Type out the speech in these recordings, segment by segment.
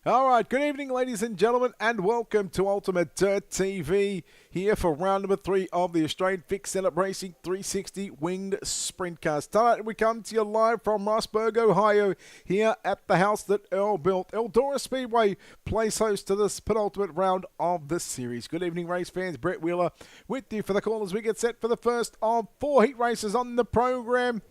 All right, good evening, ladies and gentlemen, and welcome to Ultimate Dirt TV here for round number 3 of the Australian Fixed Setup Racing 360 Winged Sprint Cars. Tonight we come to you live from Rossburg, Ohio, here at the house that Earl built. Eldora Speedway plays host to this penultimate round of the series. Good evening, race fans. Brett Wheeler with you for the call as we get set for the first of 4 heat races on the program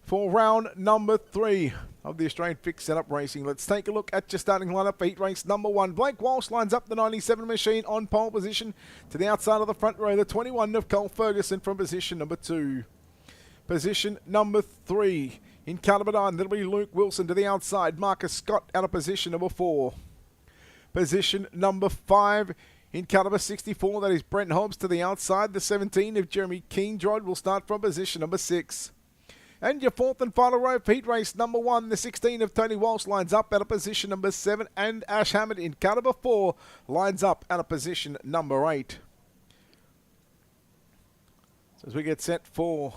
for round number 3 of the Australian Fixed Setup Racing. Let's take a look at your starting lineup for heat race number 1. Blake Walsh lines up the 97 machine on pole position to the outside of the front row. The 21 of Cole Ferguson from position number 2. Position number 3. In car number 9, that'll be Luke Wilson to the outside. Marcus Scott out of position number 4. Position number 5. In car number 64, that is Brent Hobbs to the outside. The 17 of Jeremy Keendrod will start from position number 6. And your fourth and final row for heat race number 1, the 16 of Tony Walsh lines up out of position number 7, and Ash Hammond in car number 4 lines up out of position number 8. So as we get set for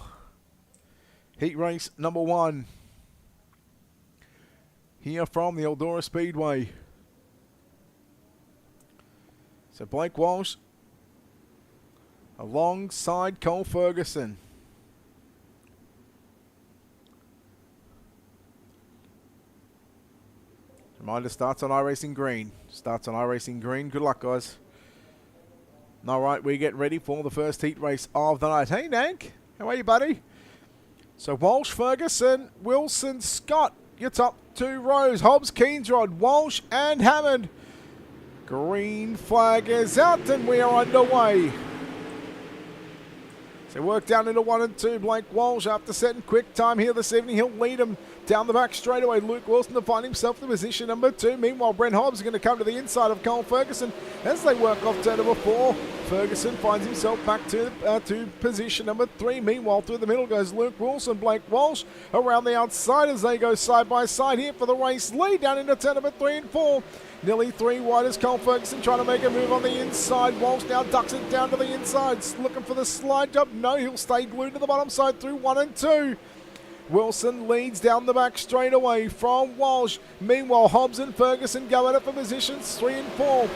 heat race number 1, here from the Eldora Speedway. So Blake Walsh alongside Cole Ferguson. Reminder, starts on iRacing Green. Starts on iRacing Green. Good luck, guys. All right, we get ready for the first heat race of the night. Hey, Nank. How are you, buddy? So Walsh, Ferguson, Wilson, Scott. Your top 2 rows. Hobbs, Keendrod, Walsh, and Hammond. Green flag is out, and we are underway. So work down into 1 and 2. Blake Walsh after setting quick time here this evening. He'll lead him down the back straightaway. Luke Wilson to find himself in position number 2. Meanwhile, Brent Hobbs is going to come to the inside of Cole Ferguson as they work off turn number 4. Ferguson finds himself back to position number 3. Meanwhile, through the middle goes Luke Wilson. Blake Walsh around the outside as they go side by side here for the race lead down into turn number 3 and 4. Nearly 3 wide as Cole Ferguson trying to make a move on the inside. Walsh now ducks it down to the inside, looking for the slide jump. No, he'll stay glued to the bottom side through 1 and 2. Wilson leads down the back straight away from Walsh. Meanwhile, Hobbs and Ferguson go at it for positions 3 and 4.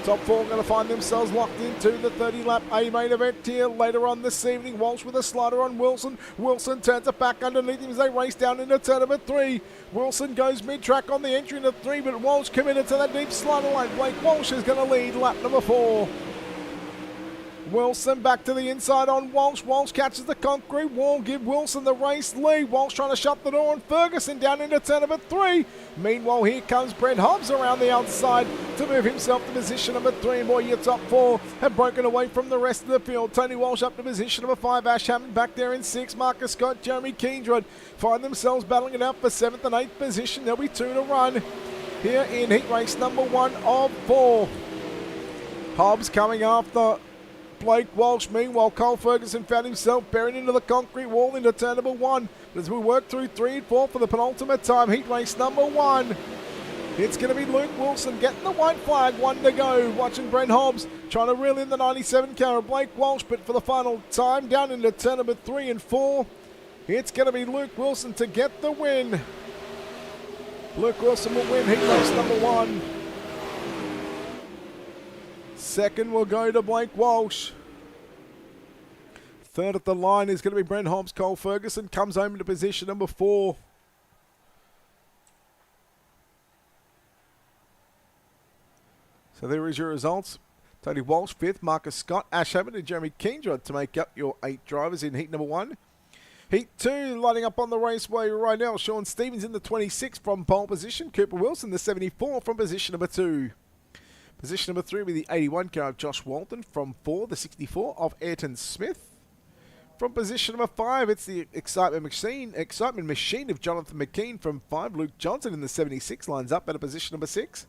Top 4 going to find themselves locked into the 30-lap A main event here later on this evening. Walsh with a slider on Wilson. Wilson turns it back underneath him as they race down into turn number 3. Wilson goes mid-track on the entry into 3, but Walsh committed to that deep slider lane. Blake Walsh is going to lead lap number 4. Wilson back to the inside on Walsh. Walsh catches the concrete wall, give Wilson the race lead. Walsh trying to shut the door on Ferguson down into turn number 3. Meanwhile, here comes Brent Hobbs around the outside to move himself to position number 3. Boy, your top 4 have broken away from the rest of the field. Tony Walsh up to position number 5. Ash Hammond back there in 6. Marcus Scott, Jeremy Keendrod find themselves battling it out for 7th and 8th position. There'll be 2 to run here in heat race number 1 of 4. Hobbs coming after Blake Walsh. Meanwhile, Cole Ferguson found himself buried into the concrete wall into turn number 1. But as we work through 3 and 4 for the penultimate time, heat race number 1, it's going to be Luke Wilson getting the white flag, 1 to go. Watching Brent Hobbs trying to reel in the 97 car of Blake Walsh, but for the final time down into turn number 3 and 4, it's going to be Luke Wilson to get the win. Luke Wilson will win heat race number 1. Second will go to Blake Walsh. Third at the line is going to be Brent Hobbs. Cole Ferguson comes home into position number 4. So there is your results. Tony Walsh, 5th. Marcus Scott, Ash Hammond and Jeremy Keendrad to make up your 8 drivers in heat number 1. Heat 2, lighting up on the raceway right now. Sean Stevens in the 26 from pole position. Cooper Wilson, the 74 from position number 2. Position number 3 with the 81 car of Josh Walton from 4, the 64 of Ayrton Smith. From position number 5, it's the excitement machine of Jonathan McKean from 5. Luke Johnson in the 76 lines up at a position number 6.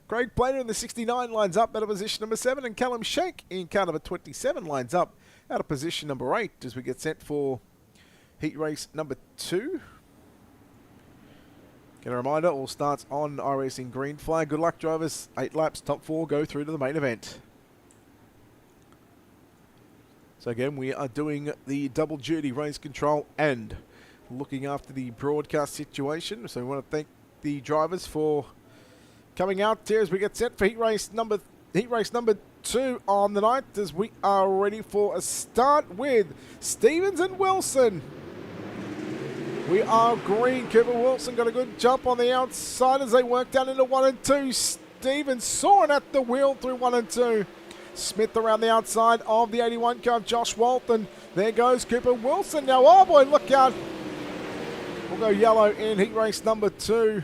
Craig Plater in the 69 lines up at a position number 7. And Callum Shake in car number 27 lines up at a position number 8 as we get set for heat race number 2. Get a reminder, all starts on iRacing green flag. Good luck, drivers. 8 laps, top 4 go through to the main event. So again, we are doing the double duty race control and looking after the broadcast situation. So we want to thank the drivers for coming out here as we get set for heat race number 2 on the night, as we are ready for a start with Stevens and Wilson. We are green. Cooper Wilson got a good jump on the outside as they work down into 1 and 2. Stevens soaring at the wheel through 1 and 2. Smith around the outside of the 81 car of Josh Walton. There goes Cooper Wilson now. Oh boy, look out. We'll go yellow in heat race number 2.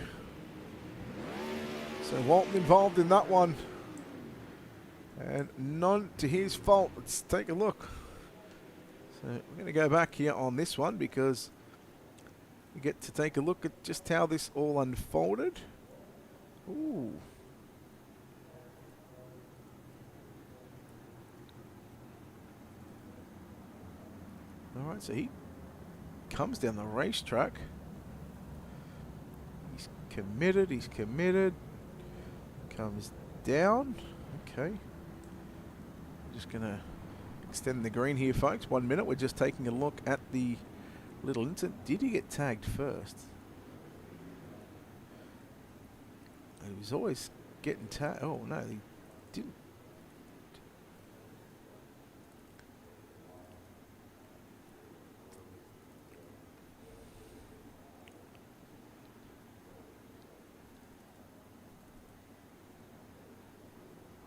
So Walton involved in that one. And none to his fault. Let's take a look. So we're going to go back here on this one because we get to take a look at just how this all unfolded. Ooh. Alright, so he comes down the racetrack. He's committed. Comes down. Okay. Just going to extend the green here, folks. 1 minute. We're just taking a look at the little incident. Did he get tagged first? He was always getting tagged. Oh, no, he didn't.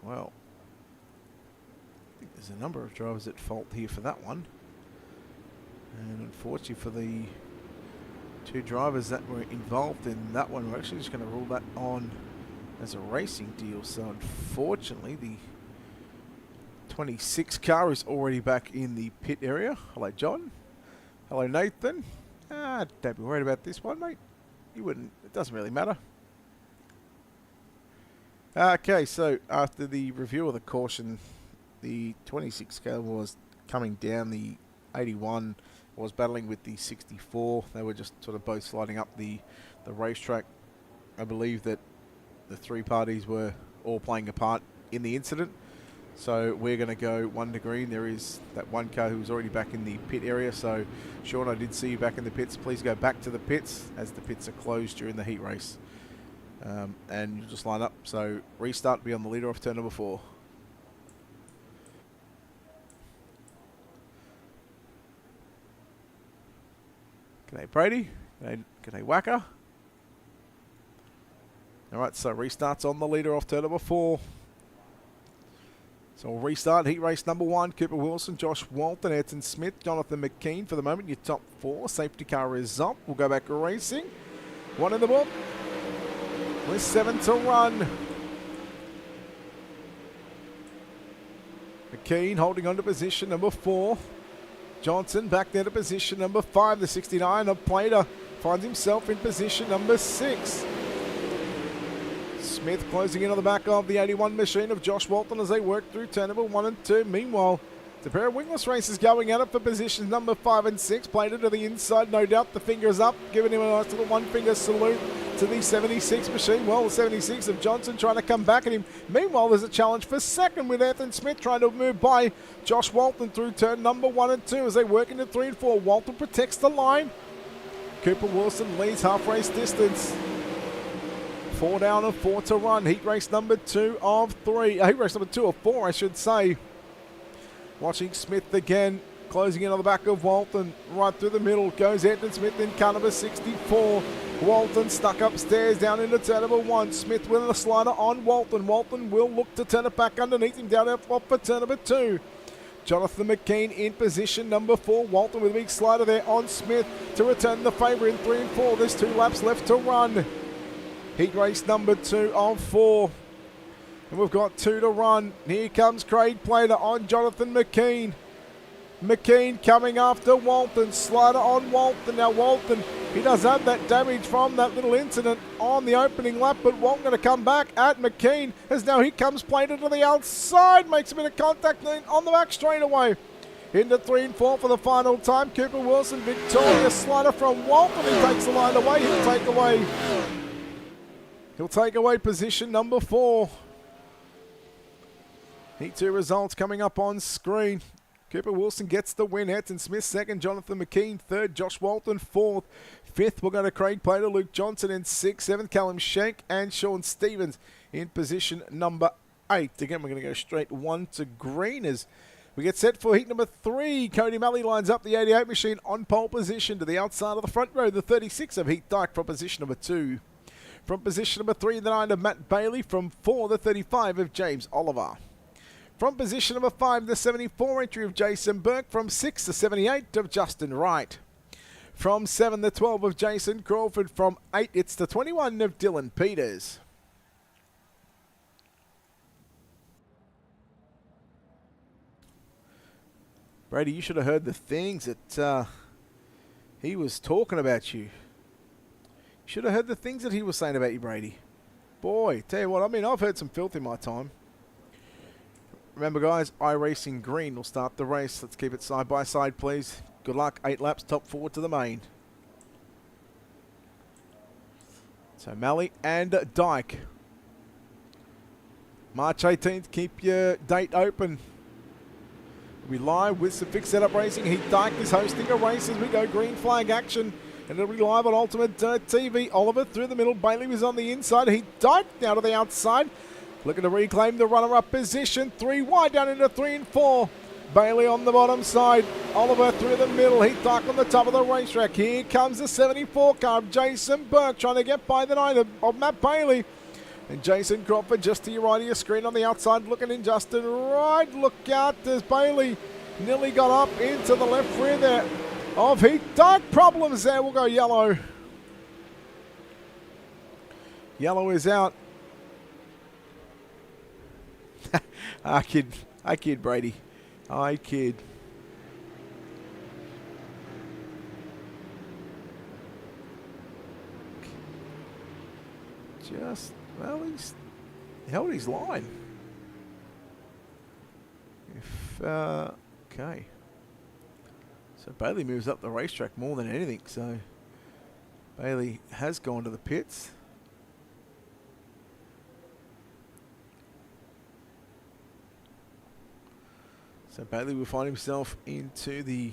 Well, I think there's a number of drivers at fault here for that one. And unfortunately for the 2 drivers that were involved in that one, we're actually just going to rule that on as a racing deal. So unfortunately, the 26 car is already back in the pit area. Hello, John. Hello, Nathan. Don't be worried about this one, mate. You wouldn't. It doesn't really matter. Okay, so after the review of the caution, the 26 car was coming down. The 81 was battling with the 64. They were just sort of both sliding up the racetrack. I believe that the 3 parties were all playing a part in the incident. So we're going to go 1 to green. There is that 1 car who was already back in the pit area. So Sean, I did see you back in the pits. Please go back to the pits as the pits are closed during the heat race. And you'll just line up. So restart, be on the leader off turn number 4. G'day Brady. G'day Wacker. Alright, so restarts on the leader off turn number 4. So we'll restart heat race number 1. Cooper Wilson, Josh Walton, Ayrton Smith, Jonathan McKean for the moment. Your top 4. Safety car is up. We'll go back racing. 1 in the book. With 7 to run. McKean holding on to position number 4. Johnson back there to position number 5. The 69 of Plater finds himself in position number 6. Smith closing in on the back of the 81 machine of Josh Walton as they work through turn number 1 and 2. Meanwhile, the pair of wingless racers going at it for positions number 5 and 6. Plater to the inside, no doubt. The fingers up, giving him a nice little 1-finger salute to the 76 machine. Well, the 76 of Johnson trying to come back at him. Meanwhile, there's a challenge for second with Ayrton Smith trying to move by Josh Walton through turn number 1 and 2 as they work into 3 and 4. Walton protects the line. Cooper Wilson leads half race distance. 4 down and 4 to run. Heat race number 2 of 3. Heat race number 2 of 4, I should say. Watching Smith again, closing in on the back of Walton. Right through the middle goes Ayrton Smith in car number 64. Walton stuck upstairs down into turn number 1. Smith with a slider on Walton. Walton will look to turn it back underneath him down off for turn number 2. Jonathan McKean in position number 4. Walton with a big slider there on Smith to return the favourite in 3 and 4. There's 2 laps left to run. Heat race number 2 of 4. And we've got 2 to run. Here comes Craig Plater on Jonathan McKean. McKean coming after Walton. Slider on Walton. Now Walton, he does have that damage from that little incident on the opening lap, but Walton going to come back at McKean as now he comes Plater to the outside. Makes a bit of contact on the back straight away. Into 3 and 4 for the final time. Cooper Wilson victorious. Slider from Walton. He takes the line away. He'll take away position number 4. Heat 2 results coming up on screen. Cooper Wilson gets the win. Edson Smith second. Jonathan McKean third. Josh Walton fourth. Fifth, we'll go to Craig Plater, Luke Johnson in sixth. Seventh, Callum Shank and Sean Stevens in position number 8. Again, we're going to go straight 1 to green as we get set for heat number 3. Cody Malley lines up the 88 machine on pole position to the outside of the front row. The 36 of Heat Dyke from position number 2. From position number 3, the 9 of Matt Bailey. From 4, the 35 of James Oliver. From position number 5, the 74 entry of Jason Burke. From 6, the 78 of Justin Wright. From 7, the 12 of Jason Crawford. From 8, it's the 21 of Dylan Peters. Brady, you should have heard the things that he was talking about you. You should have heard the things that he was saying about you, Brady. Boy, tell you what, I mean, I've heard some filth in my time. Remember, guys, iRacing Green will start the race. Let's keep it side by side, please. Good luck. 8 laps, top 4 to the main. So, Malley and Dyke. March 18th, keep your date open. We'll be live with some fixed setup racing. Heat Dyke is hosting a race as we go green flag action. And it'll be live on Ultimate Dirt TV. Oliver through the middle. Bailey was on the inside. Heat Dyke now to the outside. Looking to reclaim the runner-up position. 3 wide down into 3 and 4. Bailey on the bottom side. Oliver through the middle. Heat Dyke on the top of the racetrack. Here comes the 74 car of Jason Burke trying to get by the 9 of Matt Bailey. And Jason Crawford just to your right of your screen on the outside looking in Justin Wright. Look out as Bailey nearly got up into the left rear there of Heat Dyke. Problems there. We'll go yellow. Yellow is out. I kid, Brady. I kid. Well, he's held his line. Okay. So Bailey moves up the racetrack more than anything. So Bailey has gone to the pits. So Bailey will find himself into the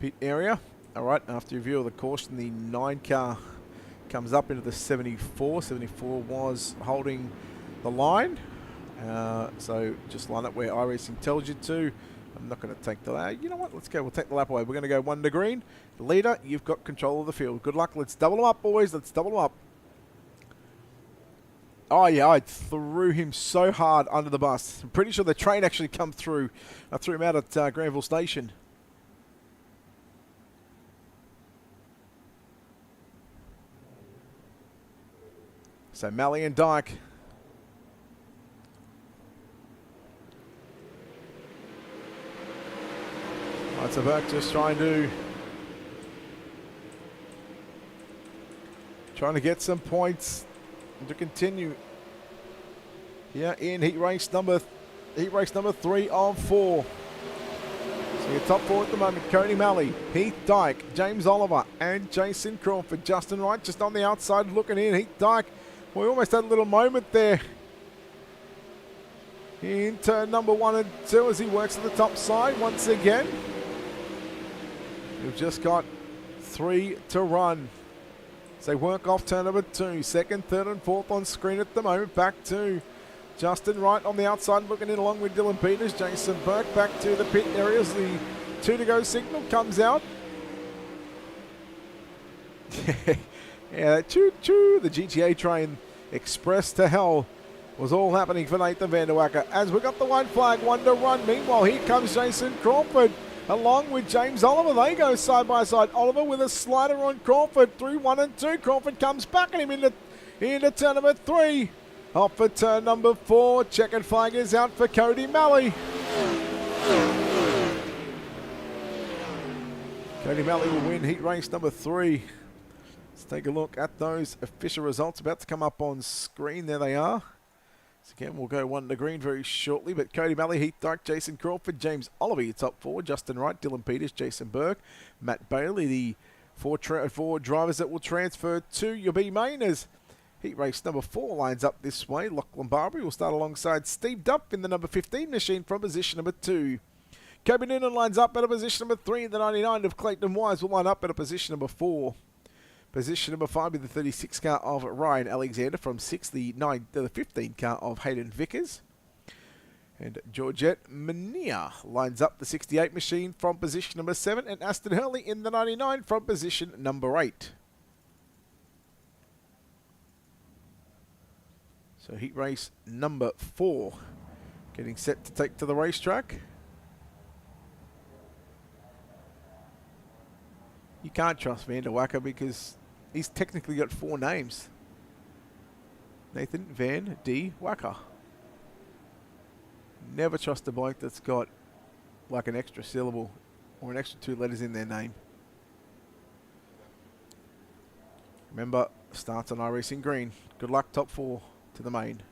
pit area. All right, after review of the caution, the 9 car comes up into the 74. 74 was holding the line. So just line up where iRacing tells you to. I'm not going to take the lap. You know what? Let's go. We'll take the lap away. We're going to go 1 to green. The leader, you've got control of the field. Good luck. Let's double them up, boys. Let's double them up. Oh, yeah, I threw him so hard under the bus. I'm pretty sure the train actually come through. I threw him out at Granville Station. So Malley and Dyke. Right, so Burke just trying to get some points to continue here in heat race number 3 of 4. So your top 4 at the moment: Cody Malley, Heath Dyke, James Oliver, and Jason Crawford. Justin Wright just on the outside looking in. Heath Dyke, we almost had a little moment there in turn number 1 and 2 as he works at the top side once again. We've just got 3 to run. So they work off turn number 2. Second, third, and fourth on screen at the moment. Back to Justin Wright on the outside looking in along with Dylan Peters. Jason Burke back to the pit areas. The 2 to go signal comes out. Yeah, choo-choo, the GTA train express to hell was all happening for Nathan van der Wacker. As we got the white flag, one to run. Meanwhile, here comes Jason Crawford along with James Oliver. They go side by side. Oliver with a slider on Crawford through 1 and 2. Crawford comes back at him into turn number 3. Off for turn number 4. Checkered flag is out for Cody Malley. Cody Malley will win heat race number 3. Let's take a look at those official results about to come up on screen. There they are. So again, we'll go 1 to green very shortly. But Cody Malley, Heath Dyke, Jason Crawford, James Oliver, your top 4. Justin Wright, Dylan Peters, Jason Burke, Matt Bailey, the four drivers that will transfer to your B mainers. Heat race number 4 lines up this way. Lachlan Barbary will start alongside Steve Duff in the number 15 machine from position number 2. Kobe Noonan lines up at a position number 3. The 99 of Clayton Wise will line up at a position number 4. Position number 5 with the 36 car of Ryan Alexander. From 6, the 15 car of Hayden Vickers. And Georgette Mania lines up the 68 machine from position number 7. And Aston Hurley in the 99 from position number 8. So heat race number 4 getting set to take to the racetrack. You can't trust Van der Wacker because he's technically got 4 names. Nathan Van D. Wacker. Never trust a bloke that's got like an extra syllable or an extra 2 letters in their name. Remember, starts on iRacing green. Good luck, top 4 to the main.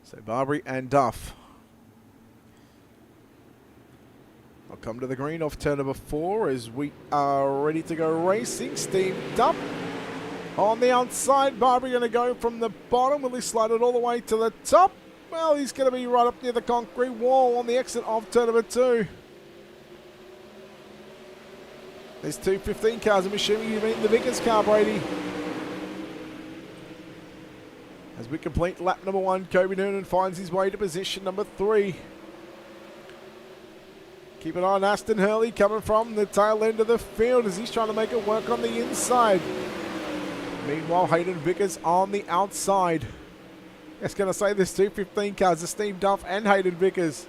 So Barbary and Duff. I'll come to the green off turn number 4 as we are ready to go racing. Steve Duff on the outside. Barbary going to go from the bottom. Will he slide it all the way to the top? Well, he's going to be right up near the concrete wall on the exit of turn number 2. There's 2 15 cars. I'm assuming you mean the Vickers car, Brady. As we complete lap number 1, Kobe Noonan finds his way to position number 3. Keep an eye on Aston Hurley coming from the tail end of the field as he's trying to make it work on the inside. Meanwhile, Hayden Vickers on the outside. I was going to say there's 2 15 cars, the Steve Duff and Hayden Vickers.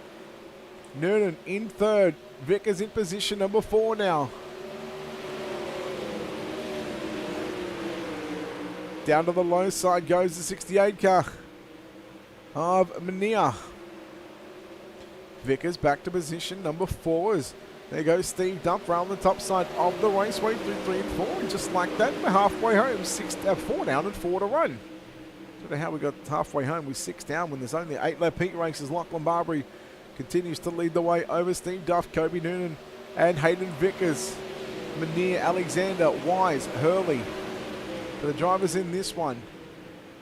Noonan in 3rd. Vickers in position number 4 now. Down to the low side goes the 68 car of Mania. Vickers back to position number 4 as there goes Steve Duff round the top side of the raceway through 3 and 4. And just like that, we're halfway home. 4 down and 4 to run. I don't know how we got halfway home with 6 down when there's only 8 lap heat races. Lachlan Barbary continues to lead the way over Steve Duff, Kobe Noonan and Hayden Vickers. Mania, Alexander, Wise, Hurley. For the drivers in this one.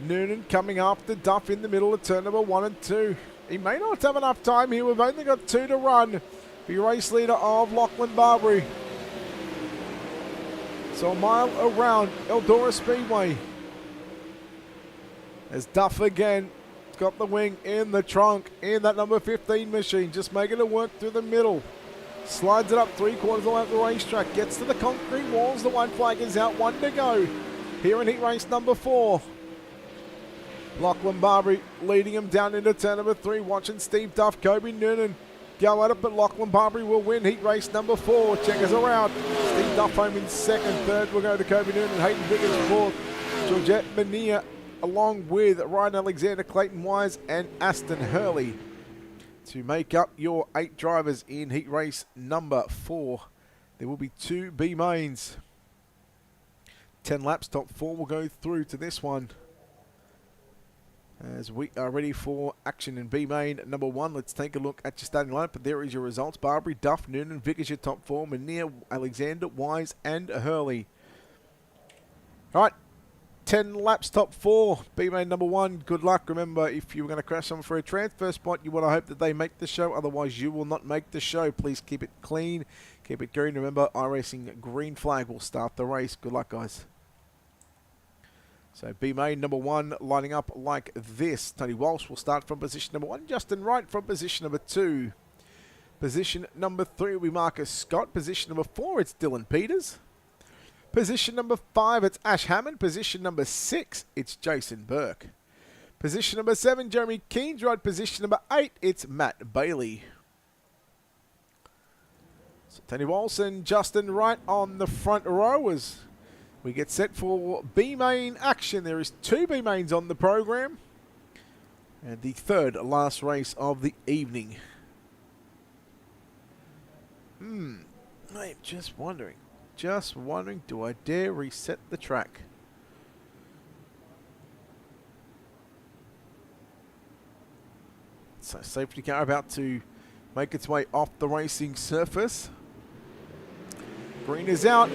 Noonan coming after Duff in the middle of turn number 1 and 2. He may not have enough time here. We've only got 2 to run. The race leader of Lachlan Barbary. So a mile around Eldora Speedway. As Duff again got the wing in the trunk in that number 15 machine. Just making it work through the middle. Slides it up 3/4 of the way up the racetrack. Gets to the concrete walls. The white flag is out. 1 to go. Here in heat race number 4. Lachlan Barbary leading him down into turn number 3. Watching Steve Duff, Kobe Noonan go at it, but Lachlan Barbary will win heat race number 4. Checkers around. Steve Duff home in 2nd. 3rd will go to Kobe Noonan. Hayden Vickers 4th. Georgette Mania along with Ryan Alexander, Clayton Wise and Aston Hurley to make up your 8 drivers in heat race number 4. There will be 2 B mains. 10 laps, top 4 will go through to this one. As we are ready for action in B main number 1, let's take a look at your starting lineup. But there is your results. Barbary, Duff, Noonan, Vickers your top 4. Mania, Alexander, Wise and Hurley. All right, 10 laps, top 4. B main number 1, good luck. Remember, if you were going to crash someone for a transfer spot, you want to hope that they make the show. Otherwise, you will not make the show. Please keep it clean. Keep it green. Remember, iRacing green flag will start the race. Good luck, guys. So B main number 1 lining up like this. Tony Walsh will start from position number 1. Justin Wright from position number 2. Position number 3 will be Marcus Scott. Position number 4, it's Dylan Peters. Position number 5, it's Ash Hammond. Position number 6, it's Jason Burke. Position number 7, Jeremy Keendrad. Position number 8, it's Matt Bailey. So Tony Walsh and Justin Wright on the front row as we get set for B-main action. There is 2 B-mains on the program. And the third last race of the evening. I'm just wondering, do I dare reset the track? So safety car about to make its way off the racing surface. Green is out.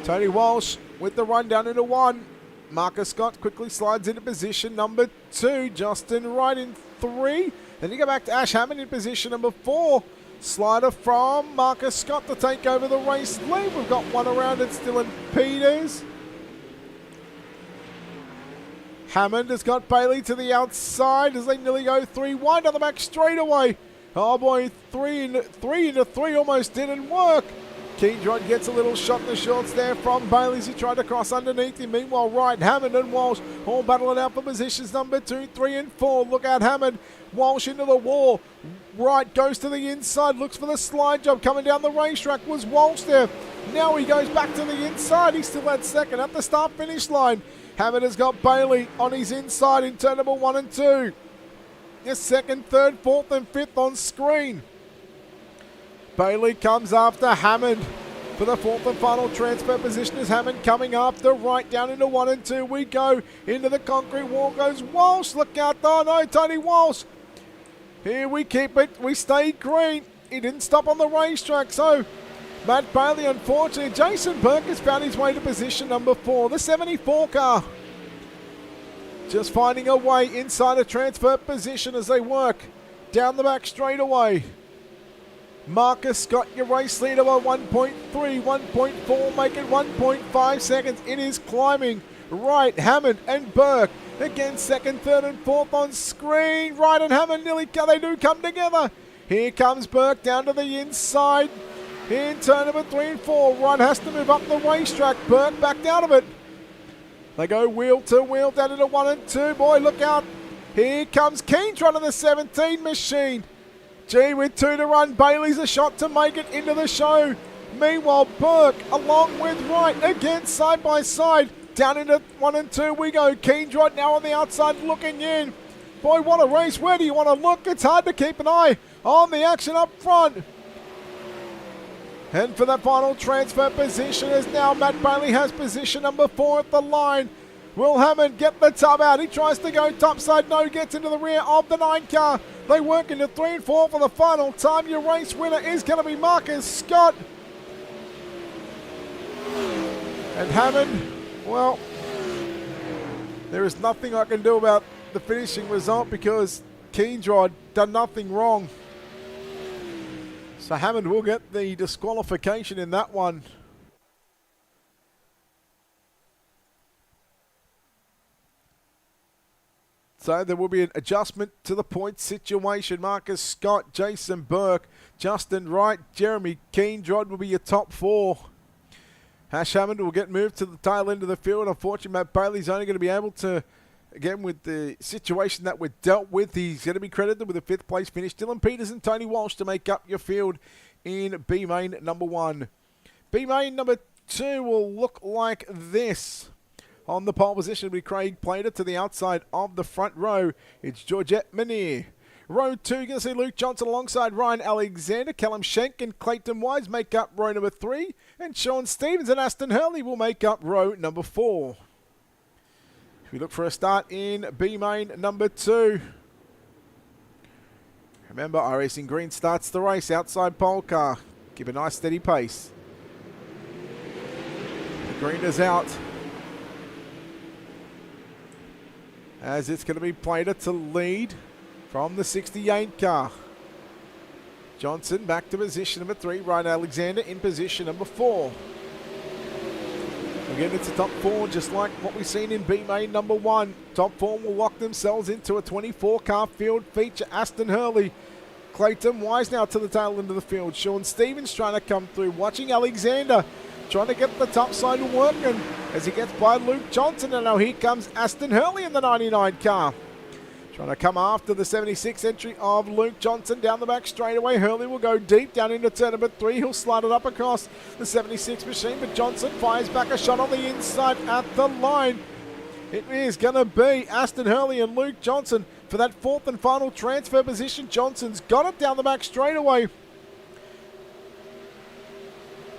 Tony Walsh with the run down into 1. Marcus Scott quickly slides into position number 2. Justin Wright in 3. Then you go back to Ash Hammond in position number 4. Slider from Marcus Scott to take over the race lead. We've got one around it still in Peters. Hammond has got Bailey to the outside as they nearly go 3 wide down the back straightaway. Oh boy, 3 into 3 almost didn't work. Keendrad gets a little shot in the shorts there from Bailey as he tried to cross underneath him. Meanwhile, Wright, Hammond and Walsh all battling out for positions number 2, 3 and 4. Look out, Hammond. Walsh into the wall. Wright goes to the inside, looks for the slide job. Coming down the racetrack was Walsh there. Now he goes back to the inside. He's still at second at the start-finish line. Hammond has got Bailey on his inside in turn number 1 and 2. Yes, second, third, fourth and fifth on screen. Bailey comes after Hammond for the 4th and final transfer position as Hammond coming after Wright down into 1 and 2. We go into the concrete wall goes Walsh. Look out. Oh no, Tony Walsh. Here we keep it. We stay green. He didn't stop on the racetrack. So Matt Bailey, unfortunately, Jason Burke has found his way to position number 4. The 74 car just finding a way inside a transfer position as they work down the back straightaway. Marcus Scott, your race leader by 1.3, 1.4, make it 1.5 seconds. It is climbing. Wright, Hammond and Burke again, second, third and fourth on screen. Wright and Hammond nearly, they do come together. Here comes Burke down to the inside in turn number 3 and 4. Wright has to move up the racetrack. Burke backed out of it. They go wheel to wheel down into 1 and 2. Boy, look out. Here comes Keendrad on the 17 machine. G with 2 to run. Bailey's a shot to make it into the show. Meanwhile, Burke along with Wright again side by side. Down into 1 and 2 we go. Keendrad now on the outside looking in. Boy, what a race. Where do you want to look? It's hard to keep an eye on the action up front. And for the final transfer position is now Matt Bailey has position number 4 at the line. Will Hammond get the tub out? He tries to go topside. No, gets into the rear of the 9 car. They work into 3 and 4 for the final time. Your race winner is going to be Marcus Scott. And Hammond, well, there is nothing I can do about the finishing result because Keendrad done nothing wrong. So Hammond will get the disqualification in that one. So there will be an adjustment to the point situation. Marcus Scott, Jason Burke, Justin Wright, Jeremy Keendrad will be your top 4. Ash Hammond will get moved to the tail end of the field. Unfortunately, Matt Bailey's only going to be able to, again, with the situation that we're dealt with, he's going to be credited with a 5th place finish. Dylan Peters and Tony Walsh to make up your field in B-main number 1. B-main number 2 will look like this. On the pole position will be Craig Plater to the outside of the front row. It's Georgette Manier. Row 2, you're going to see Luke Johnson alongside Ryan Alexander. Callum Schenk and Clayton Wise make up row number 3. And Sean Stevens and Aston Hurley will make up row number 4. If we look for a start in B-main number 2. Remember, iRacing Green starts the race outside pole car. Keep a nice steady pace. The green is out. As it's going to be Plater to lead from the 68 car. Johnson back to position number 3. Ryan Alexander in position number 4. Again, it's a top 4 just like what we've seen in B-main number 1. Top 4 will lock themselves into a 24-car field feature. Aston Hurley, Clayton Wise now to the tail end of the field. Sean Stevens trying to come through. Watching Alexander trying to get the top side working as he gets by Luke Johnson. And now here comes Aston Hurley in the 99 car. Trying to come after the 76 entry of Luke Johnson down the back straightaway. Hurley will go deep down into turn number 3. He'll slide it up across the 76 machine, but Johnson fires back a shot on the inside at the line. It is going to be Aston Hurley and Luke Johnson for that fourth and final transfer position. Johnson's got it down the back straightaway.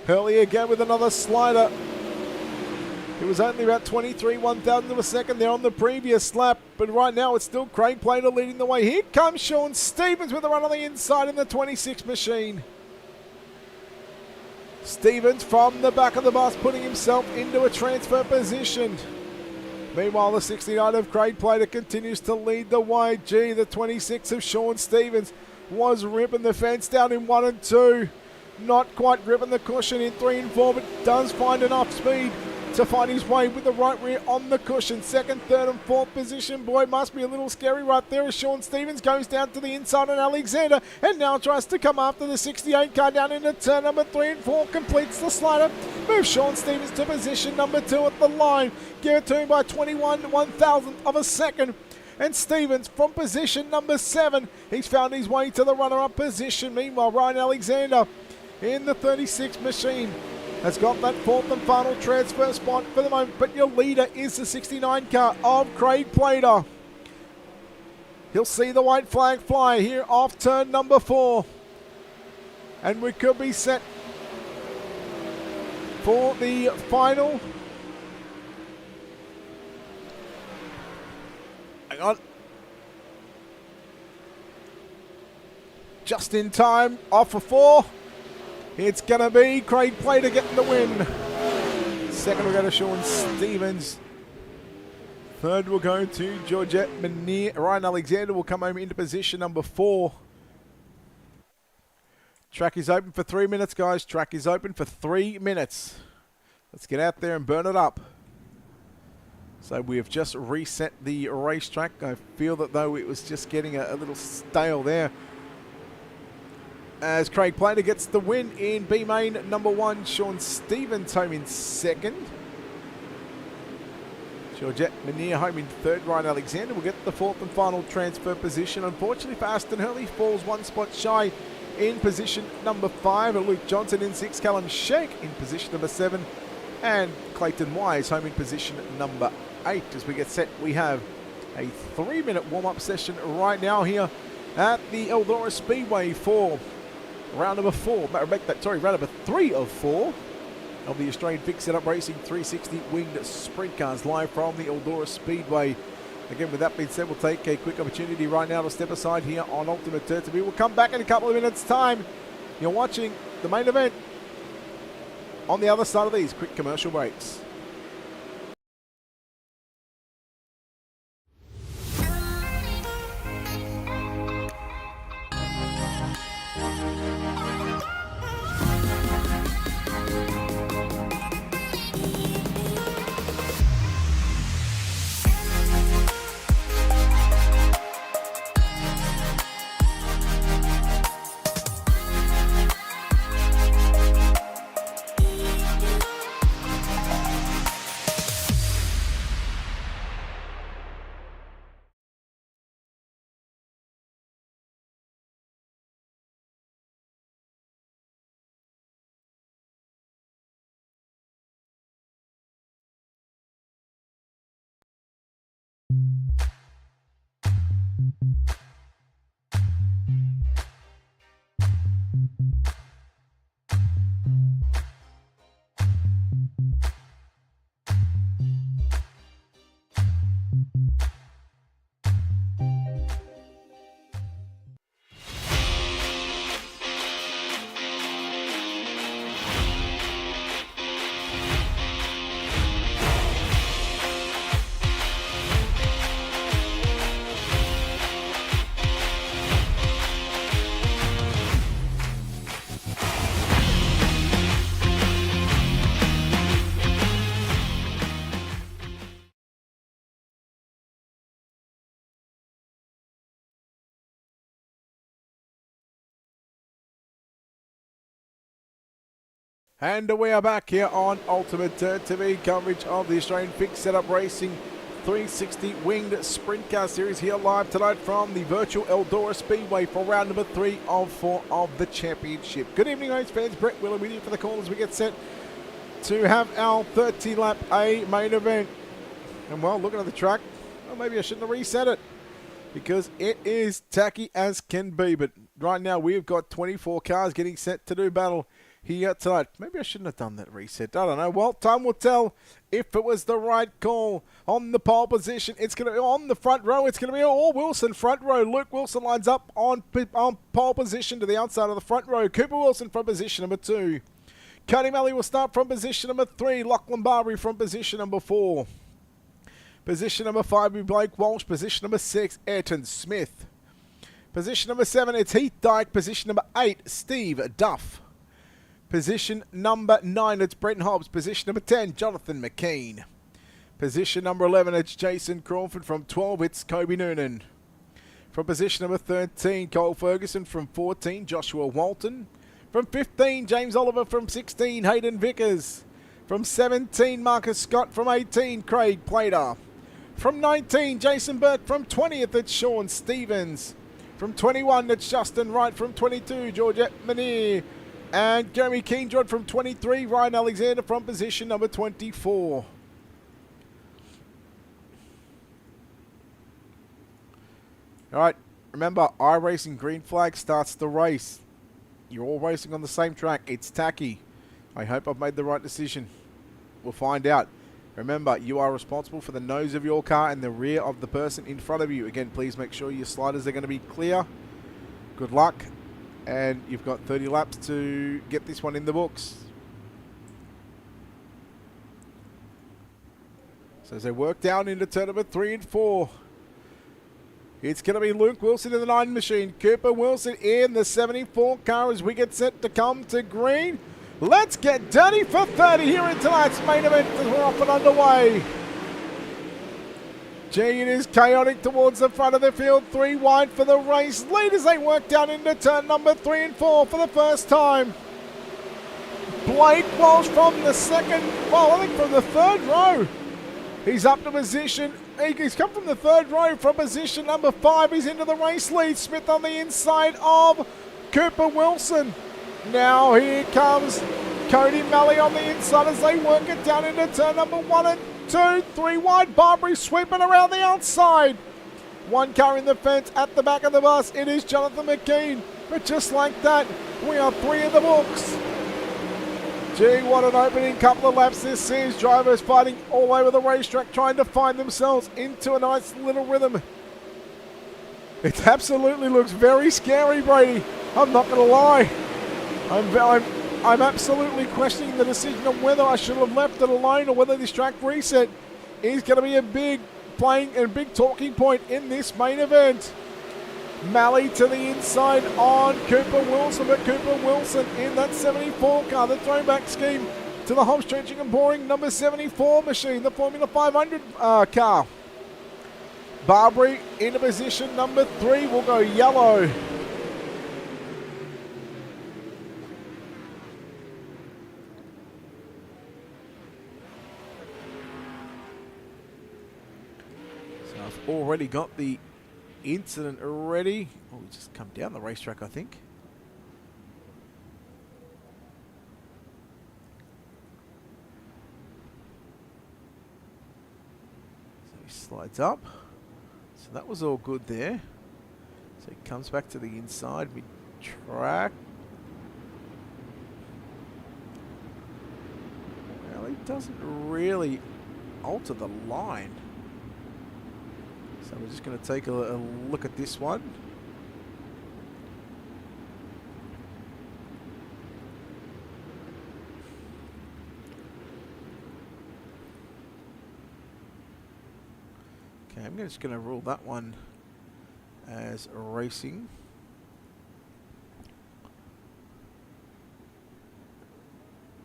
Hurley again with another slider. It was only about 23 1,000 of a second there on the previous lap, but right now it's still Craig Plater leading the way. Here comes Sean Stevens with a run on the inside in the 26 machine. Stevens from the back of the bus putting himself into a transfer position. Meanwhile, the 69 of Craig Plater continues to lead the way. Gee, the 26 of Sean Stevens was ripping the fence down in 1 and 2. Not quite ripping the cushion in 3 and 4, but does find enough speed to find his way with the right rear on the cushion. Second, third and fourth position. Boy, it must be a little scary right there as Sean Stevens goes down to the inside on Alexander and now tries to come after the 68 car down into turn number 3 and 4. Completes the slider. Moves Sean Stevens to position number 2 at the line. Give it to him by 21 1,000th of a second. And Stevens from position number 7. He's found his way to the runner-up position. Meanwhile, Ryan Alexander in the 36 machine has got that fourth and final transfer spot for the moment, but your leader is the 69 car of Craig Plater. He'll see the white flag fly here off turn number 4. And we could be set for the final. Hang on. Just in time, off for 4. It's going to be Craig Plater getting the win. Second will go to Sean Stevens. Third will go to Georgette Menier. Ryan Alexander will come home into position number 4. Track is open for 3 minutes, guys. Track is open for 3 minutes. Let's get out there and burn it up. So we have just reset the racetrack. I feel that though it was just getting a little stale there, as Craig Plater gets the win in B main number 1. Sean Stevens home in second. Georgette Menier home in third. Ryan Alexander will get the fourth and final transfer position. Unfortunately for Aston Hurley, falls 1 spot shy in position number 5. Luke Johnson in 6. Callum Sheikh in position number 7. And Clayton Wise home in position number 8. As we get set, we have a 3-minute warm-up session right now here at the Eldora Speedway for round number 4, round number 3 of 4 of the Australian Fixed Setup Racing 360 Winged Sprint Cars live from the Eldora Speedway. Again, with that being said, we'll take a quick opportunity right now to step aside here on Ultimate Dirt TV. We'll come back in a couple of minutes' time. You're watching the main event on the other side of these quick commercial breaks. And we are back here on Ultimate Dirt TV, coverage of the Australian Fixed Setup Racing 360 Winged Sprint Car Series, here live tonight from the virtual Eldora Speedway for round number 3 of 4 of the championship. Good evening, race fans. Brett Wheeler with you for the call as we get set to have our 30-lap A main event. And well, looking at the track, well, maybe I shouldn't have reset it because it is tacky as can be. But right now we've got 24 cars getting set to do battle here tonight. Maybe I shouldn't have done that reset. I don't know. Well, time will tell if it was the right call. On the pole position, it's going to be on the front row. It's going to be all Wilson front row. Luke Wilson lines up on pole position to the outside of the front row. Cooper Wilson from position number 2. Cody Malley will start from position number 3. Lachlan Barbary from position number 4. Position number 5 will be Blake Walsh. Position number 6, Ayrton Smith. Position number 7, it's Heath Dyke. Position number 8, Steve Duff. Position number 9, it's Brent Hobbs. Position number 10, Jonathan McKean. Position number 11, it's Jason Crawford. From 12, it's Kobe Noonan. From position number 13, Cole Ferguson. From 14, Joshua Walton. From 15, James Oliver. From 16, Hayden Vickers. From 17, Marcus Scott. From 18, Craig Plater. From 19, Jason Burke. From 20th, it's Sean Stevens. From 21, it's Justin Wright. From 22, Georgette Manier. And Jeremy Keendrod from 23, Ryan Alexander from position number 24. Alright, remember, iRacing green flag starts the race. You're all racing on the same track. It's tacky. I hope I've made the right decision. We'll find out. Remember, you are responsible for the nose of your car and the rear of the person in front of you. Again, please make sure your sliders are going to be clear. Good luck. And you've got 30 laps to get this one in the books. So as they work down into turn number 3 and 4, it's going to be Luke Wilson in the 9 machine. Cooper Wilson in the 74 car as we get set to come to green. Let's get dirty for 30 here in tonight's main event as we're off and underway. Gee, it is chaotic towards the front of the field. 3 wide for the race lead as they work down into turn number 3 and 4 for the first time. Blake Walsh from the second, well, I think from the 3rd row. He's up to position. He's come from the 3rd row from position number 5. He's into the race lead. Smith on the inside of Cooper Wilson. Now here comes Cody Malley on the inside as they work it down into turn number 1 and 2, 3 wide. Barbary sweeping around the outside. 1 car in the fence at the back of the bus. It is Jonathan McKean. But just like that, we are 3 in the books. Gee, what an opening couple of laps this is. Drivers fighting all over the racetrack, trying to find themselves into a nice little rhythm. It absolutely looks very scary, Brady. I'm not going to lie. I'm absolutely questioning the decision on whether I should have left it alone or whether this track reset is going to be a big playing and big talking point in this main event. Malley to the inside on Cooper Wilson, but Cooper Wilson in that 74 car, the throwback scheme to the Hobbs Trenching and Boring number 74 machine, the Formula 500 car. Barbary into position number 3 will go yellow. Already got the incident already. Oh, we just come down the racetrack, I think. So he slides up. So that was all good there. So he comes back to the inside mid-track. Well, he doesn't really alter the line. So we're just going to take a look at this one. Okay, I'm just going to rule that one as racing.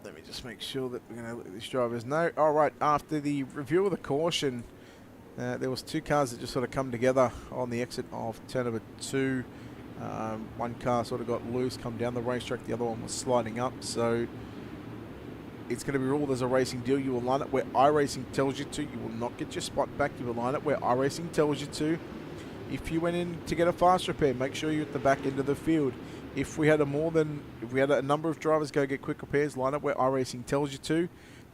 Let me just make sure that we're going to let these drivers know. All right, after the review of the caution, there was 2 cars that just sort of come together on the exit of turn number 2. One car sort of got loose, come down the racetrack. The other one was sliding up. So it's going to be ruled as a racing deal. You will line it where iRacing tells you to. You will not get your spot back. You will line it where iRacing tells you to. If you went in to get a fast repair, make sure you're at the back end of the field. If we had a number of drivers go get quick repairs, line up where iRacing tells you to,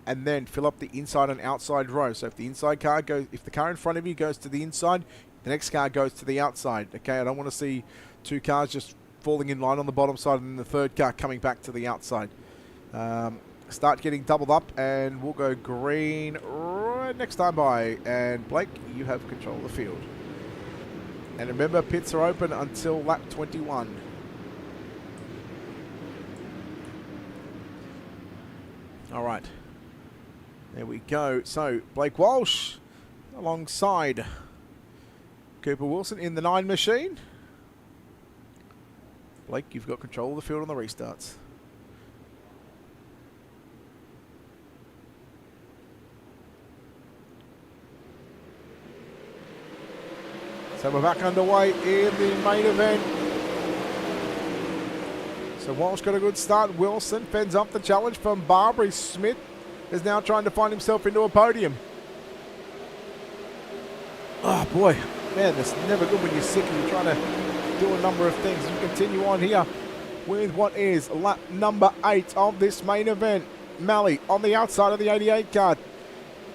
and then fill up the inside and outside row. So if the car in front of you goes to the inside, the next car goes to the outside. Okay, I don't want to see two cars just falling in line on the bottom side and then the third car coming back to the outside. Start getting doubled up, and we'll go green right next time by. And Blake, you have control of the field. And remember, pits are open until lap 21. All right. There we go. So, Blake Walsh alongside Cooper Wilson in the 9 machine. Blake, you've got control of the field on the restarts. So we're back underway in the main event. So Walsh got a good start. Wilson fends up the challenge from Barbary. Smith is now trying to find himself into a podium. Oh boy, man, that's never good when you're sick and you're trying to do a number of things. You continue on here with what is lap number 8 of this main event. Malley on the outside of the 88 car.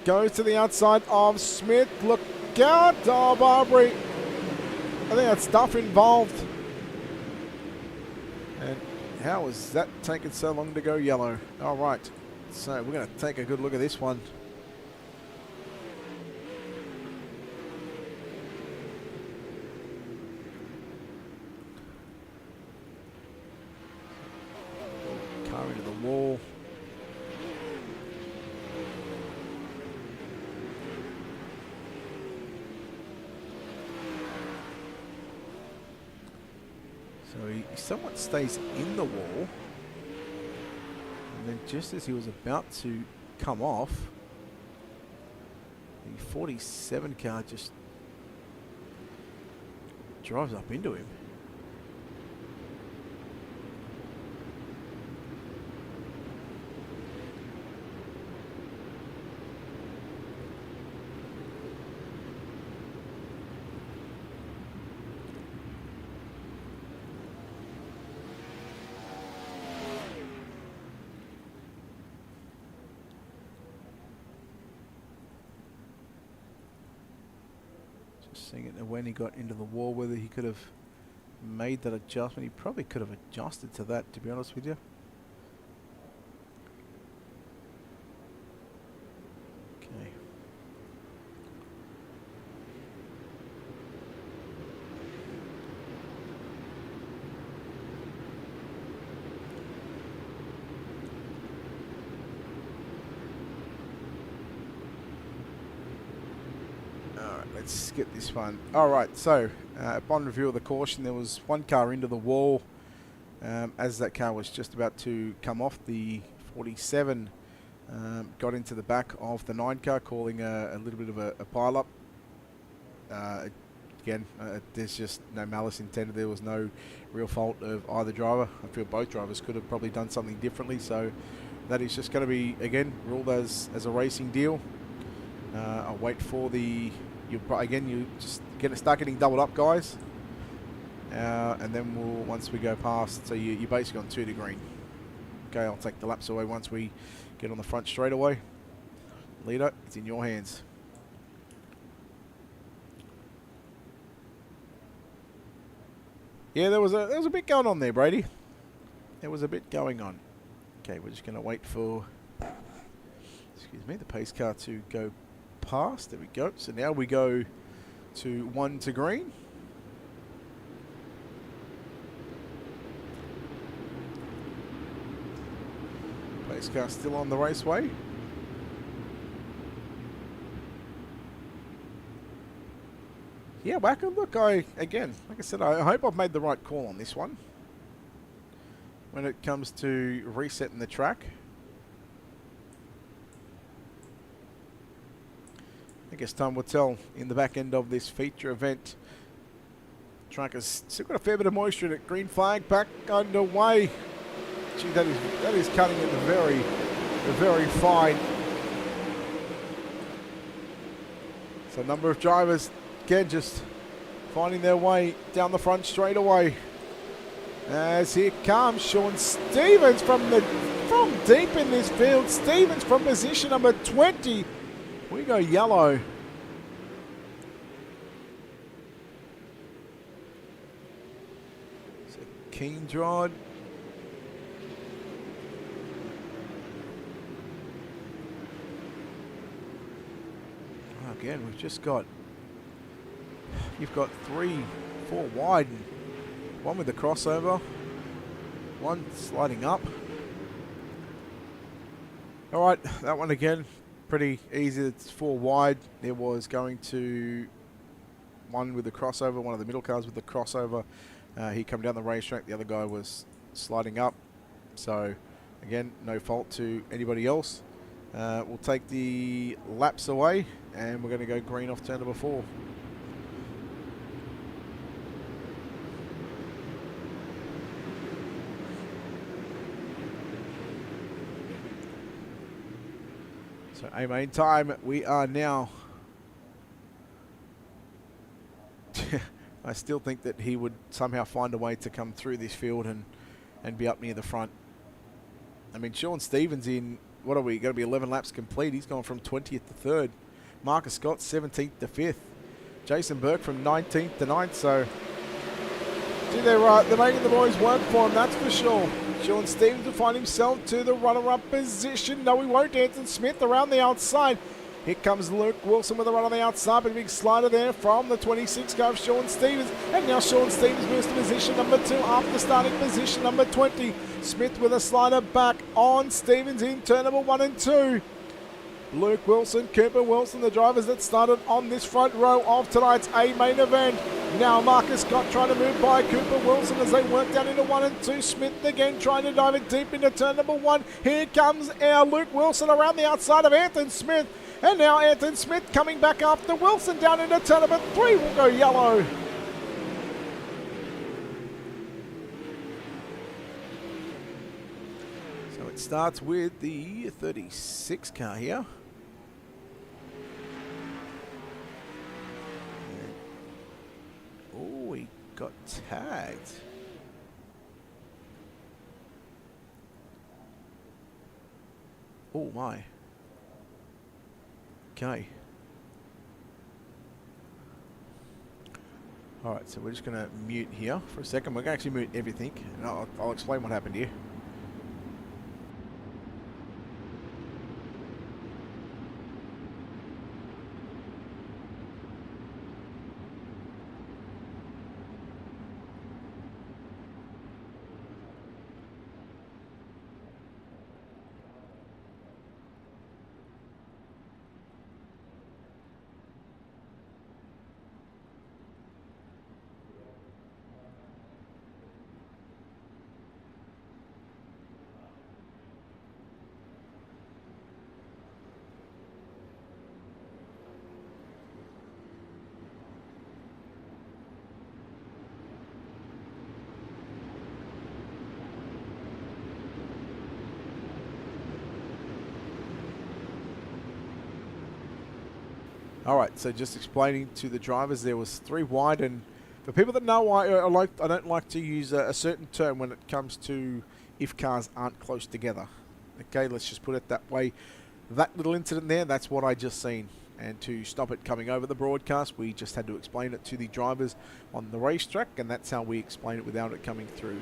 Goes to the outside of Smith. Look out, oh, Barbary. I think that's stuff involved. And how is that taking so long to go yellow? All right, so we're going to take a good look at this one. Car into the wall. So he somewhat stays in the wall, and then just as he was about to come off, the 47 car just drives up into him. Seeing it when he got into the wall, whether he could have made that adjustment. He probably could have adjusted to that, to be honest with you. Okay. Let's get this one. All right, so upon review of the caution, there was one car into the wall as that car was just about to come off. The 47 got into the back of the 9 car, causing a little bit of a pile-up. Again, there's just no malice intended. There was no real fault of either driver. I feel both drivers could have probably done something differently. So that is just going to be, again, ruled as a racing deal. I'll wait for the... you just start getting doubled up, guys, and then once we go past, so you're basically on 2 to green. Okay, I'll take the laps away once we get on the front straightaway. Leader, it's in your hands. Yeah, there was a bit going on there, Brady. There was a bit going on. Okay, we're just going to wait for, excuse me, the pace car to go past. There we go. So now we go to 1 to green. Pace car still on the raceway. Yeah, Wacker, look, again, like I said, I hope I've made the right call on this one when it comes to resetting the track. I guess time will tell in the back end of this feature event. Track has still got a fair bit of moisture in it. Green flag back underway. Gee, that is cutting it very, very fine. So a number of drivers, again, just finding their way down the front straight away. As here comes Sean Stevens from deep in this field. Stevens from position number 20. We go yellow. So Keendrad. Again, we've just got, you've got 3, 4 wide, and one with the crossover, one sliding up. All right, that one again, pretty easy. It's 4 wide. There was going to one with the crossover, one of the middle cars with the crossover. He come down the racetrack. The other guy was sliding up. So again, no fault to anybody else. We'll take the laps away, and we're going to go green off turn number 4. So a main time, we are now. I still think that he would somehow find a way to come through this field and be up near the front. I mean, Sean Stevens in, what are we, going to be 11 laps complete. He's gone from 20th to 3rd. Marcus Scott, 17th to 5th. Jason Burke from 19th to 9th. So, gee, they're making the boys work for him, that's for sure. Sean Stevens will find himself to the runner-up position. No, he won't. Anton Smith around the outside. Here comes Luke Wilson with a run on the outside, but a big slider there from the 26 car of Sean Stevens. And now Sean Stevens moves to position number 2 after starting position number 20. Smith with a slider back on Stevens in turn number 1 and 2. Luke Wilson, Cooper Wilson, the drivers that started on this front row of tonight's A main event. Now Marcus Scott trying to move by Cooper Wilson as they work down into 1 and 2. Smith again trying to dive it deep into turn number 1. Here comes our Luke Wilson around the outside of Anton Smith. And now Anton Smith coming back after Wilson down into turn number 3. Will go yellow. So it starts with the 36 car here. Oh, he got tagged. Oh my. Okay. All right, so we're just going to mute here for a second. We're going to actually mute everything, and I'll explain what happened here. All right, so just explaining to the drivers, there was 3 wide, and for people that know, I don't like to use a certain term when it comes to if cars aren't close together. Okay, let's just put it that way. That little incident there, that's what I just seen. And to stop it coming over the broadcast, we just had to explain it to the drivers on the racetrack, and that's how we explain it without it coming through.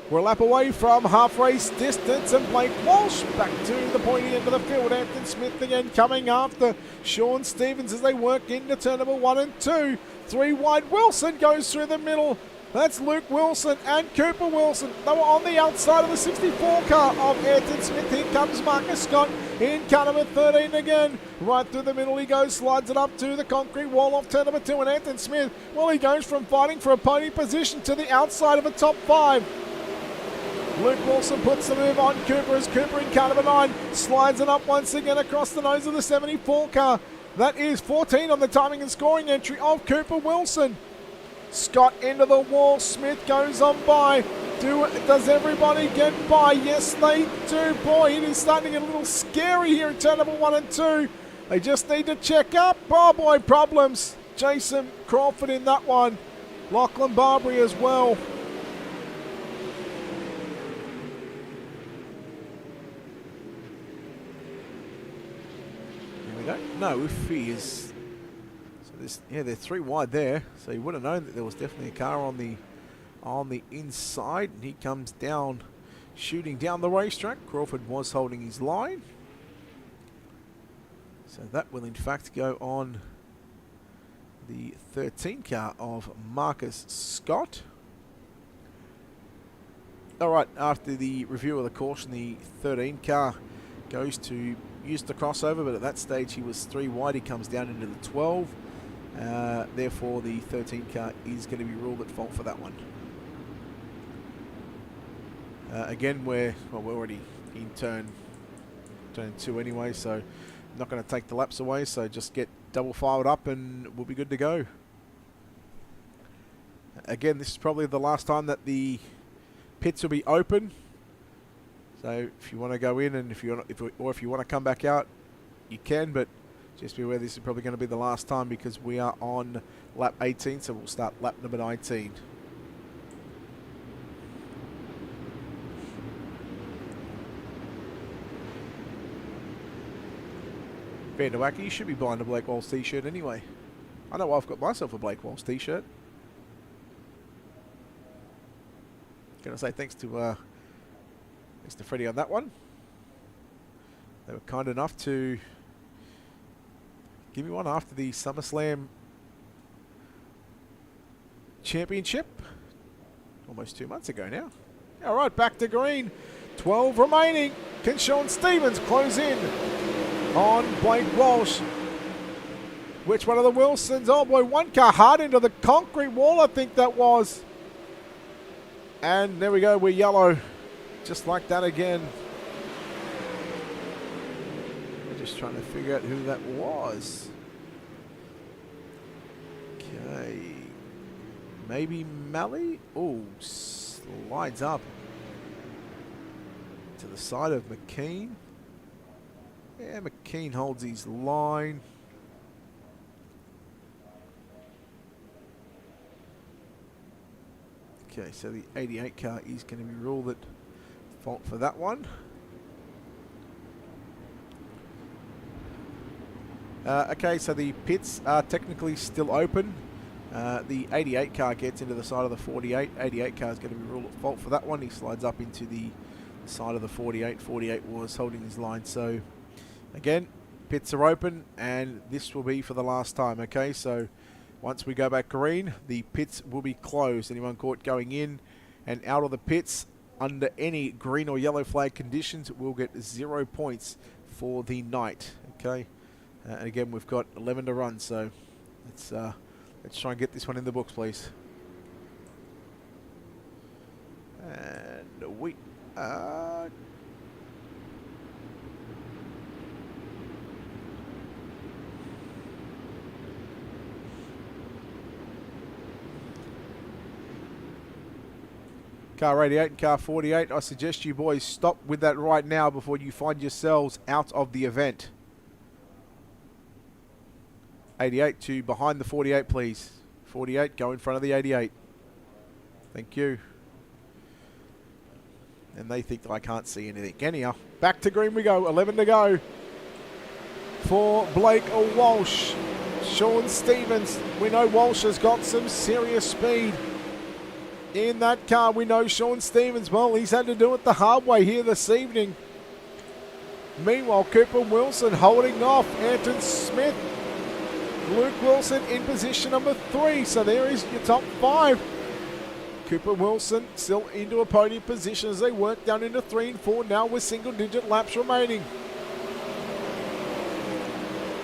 We're a lap away from half race distance, and Blake Walsh back to the pointy end of the field. Anton Smith again coming after Sean Stevens as they work into turn number 1 and 2. 3 wide. Wilson goes through the middle. That's Luke Wilson and Cooper Wilson. They were on the outside of the 64 car of Anton Smith. Here comes Marcus Scott in car number 13 again. Right through the middle he goes, slides it up to the concrete wall off turn number 2. And Anton Smith, well, he goes from fighting for a podium position to the outside of a top 5. Luke Wilson puts the move on Cooper as Cooper in car number 9 slides it up once again across the nose of the 74 car. That is 14 on the timing and scoring entry of Cooper Wilson. Scott into the wall. Smith goes on by. Does everybody get by? Yes, they do. Boy, it is starting to get a little scary here in turn number 1 and 2. They just need to check up. Oh boy, problems. Jason Crawford in that one. Lachlan Barbary as well. We don't know if he is. So there's, yeah, they're 3 wide there. So you would have known that there was definitely a car on the inside, and he comes down, shooting down the racetrack. Crawford was holding his line. So that will in fact go on the 13 car of Marcus Scott. Alright, after the review of the caution, the 13 car goes to use the crossover, but at that stage he was 3 wide. He comes down into the 12. Therefore the 13 car is going to be ruled at fault for that one. Again, we're already in turn 2 anyway, so I'm not going to take the laps away, so just get double filed up and we'll be good to go. Again, this is probably the last time that the pits will be open, so if you want to go in and if you want to come back out, you can, but just be aware this is probably going to be the last time because we are on lap 18, so we'll start lap number 19. Vanderwacker, you should be buying a Blake Walsh t-shirt anyway. I know I've got myself a Blake Walsh t-shirt. Gonna say thanks to Freddie on that one. They were kind enough to give me one after the SummerSlam Championship. Almost 2 months ago now. Alright, back to green. 12 remaining. Can Sean Stevens close in on Blake Walsh? Which one of the Wilsons? Oh boy, one car hard into the concrete wall, I think that was. And there we go, we're yellow. Just like that again. We're just trying to figure out who that was. Okay. Maybe Malley? Oh, slides up to the side of McKean. Yeah, McKean holds his line. Okay, so the 88 car is going to be ruled at fault for that one. Okay, so the pits are technically still open. The 88 car gets into the side of the 48. 88 car is going to be ruled at fault for that one. He slides up into the side of the 48. 48 was holding his line, so again, pits are open, and this will be for the last time, okay? So once we go back green, the pits will be closed. Anyone caught going in and out of the pits under any green or yellow flag conditions will get 0 points for the night, okay? And again, we've got 11 to run, so let's try and get this one in the books, please. And we are... Car 88 and car 48, I suggest you boys stop with that right now before you find yourselves out of the event. 88 to behind the 48, please. 48, go in front of the 88. Thank you. And they think that I can't see anything. Anyhow, back to green we go. 11 to go for Blake Walsh. Sean Stevens. We know Walsh has got some serious speed in that car. We know Sean Stevens, well, he's had to do it the hard way here this evening. Meanwhile, Cooper Wilson holding off Anton Smith. Luke Wilson in position number 3. So there is your top 5. Cooper Wilson still into a podium position as they work down into 3 and 4 now with single-digit laps remaining.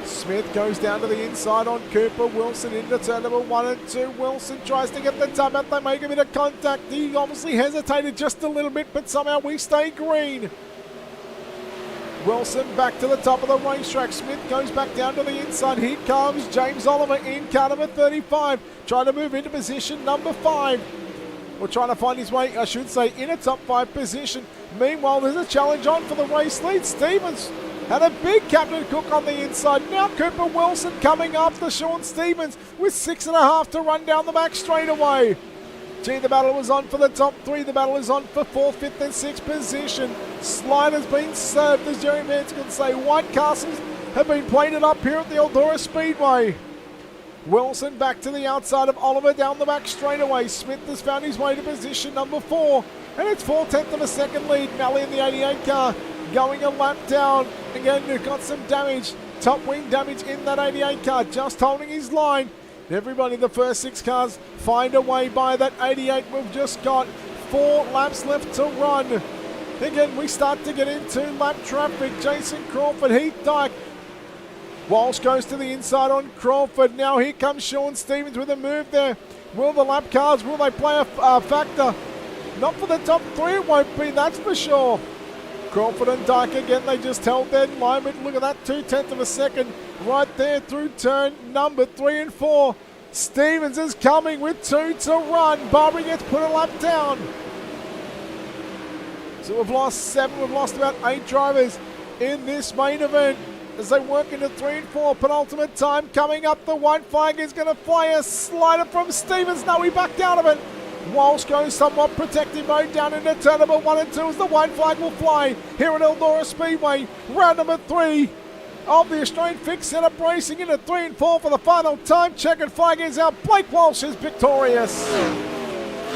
Smith goes down to the inside on Cooper Wilson into turn number 1 and 2. Wilson tries to get the top out. They make a bit of contact. He obviously hesitated just a little bit, but somehow we stay green. Wilson back to the top of the racetrack. Smith goes back down to the inside. Here comes James Oliver in car number 35. Trying to move into position number 5. Or trying to find his way, I should say, in a top 5 position. Meanwhile, there's a challenge on for the race lead. Stevens had a big Captain Cook on the inside. Now Cooper Wilson coming after Sean Stevens with 6.5 to run down the back straight away. Gee, the battle was on for the top 3. The battle is on for 4th, 5th and 6th position. Slider's been served, as Jerry Mance can say. White Castles have been plated up here at the Eldora Speedway. Wilson back to the outside of Oliver down the back straight away. Smith has found his way to position number 4. And it's 4/10 of a second lead. Malley in the 88 car going a lap down. Again, they've got some damage. Top wing damage in that 88 car. Just holding his line. Everybody, the first 6 cars find a way by that 88. We've just got 4 laps left to run. Again, we start to get into lap traffic. Jason Crawford, Heath Dyke. Walsh goes to the inside on Crawford. Now here comes Sean Stevens with a move there. Will the lap cars, will they play a factor? Not for the top 3, it won't be, that's for sure. Crawford and Dyke again, they just held their line, but look at that, 2/10 of a second right there through turn number 3 and 4. Stevens is coming with 2 to run. Barbary gets put a lap down. So we've lost 7, we've lost about 8 drivers in this main event as they work into 3 and 4. Penultimate time coming up. The white flag is going to fly. A slider from Stevens. No, he backed out of it. Walsh goes somewhat protective mode down into turn number 1 and 2 as the white flag will fly here at Eldora Speedway. Round number 3 of the Australian Fixed Setup Racing into 3 and 4 for the final time. Checkered flag is out. Blake Walsh is victorious.